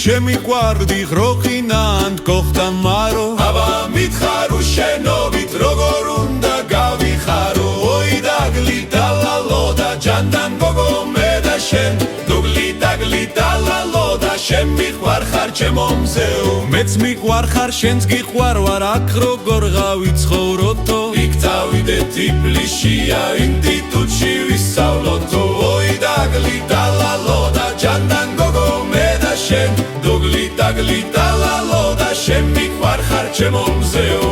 შემიყვარდი ხროხინან გოხდა მარო აბა მითხარო შენობით როგორ უნდა გავიხარო ოი დაგლი დალალო და ჯანდან გოგო მე და შენ დუგლი დაგლი დალალო და შენ მიყვარ ხარ ჩემო მზეო მეც მიყვარ ხარ შენც გიყვარ ვარ აქ როგორ გავიცხოვროთო იქ წავიდე თბილისშია ინსტიტუტში ვისწავლოთო ოი დაგლი დალალო და ჯანდან გოგო მე და შენ დუგლი დაგლი დალალო და შენ მიყვარ ხარ ჩემო მზეო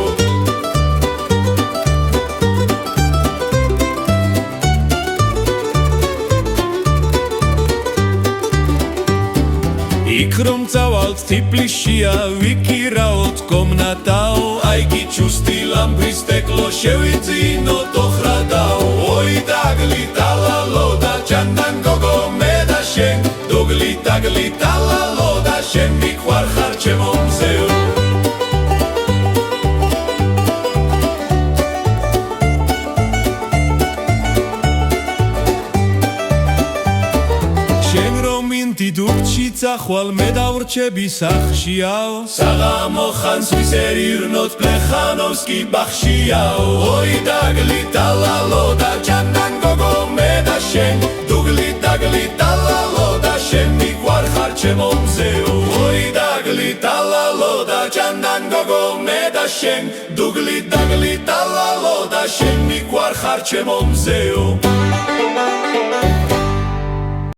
იქ რომ წავალთ თბილისშია ვიკირაოთ კომნატაო აიგი ჩუსტი ლამბრის სტეკლო შევიძინო თოხრადაო ოი დაგლი დალალო და ჯანდან გოგო მე და შენ დუგლი დაგლი დალალო და შენ მიყვარ ხარ ჩემო მზეო ინსტიტუტში წახვალ მე დავრჩები სახშიაო საღამო ხანს ვისერირნოთ პლეხანოვსკი ბახშიაო ოი დაგლი დალალო და ჯანდან გოგო მე და შენ დუგლი დაგლი დალალო და შენ მიყვარ ხარ ჩემო მზეო ოი დაგლი დალალო და ჯანდან გოგო მე და შენ დუგლი დაგლი დალალო და შენ მიყვარ ხარ ჩემო მზეო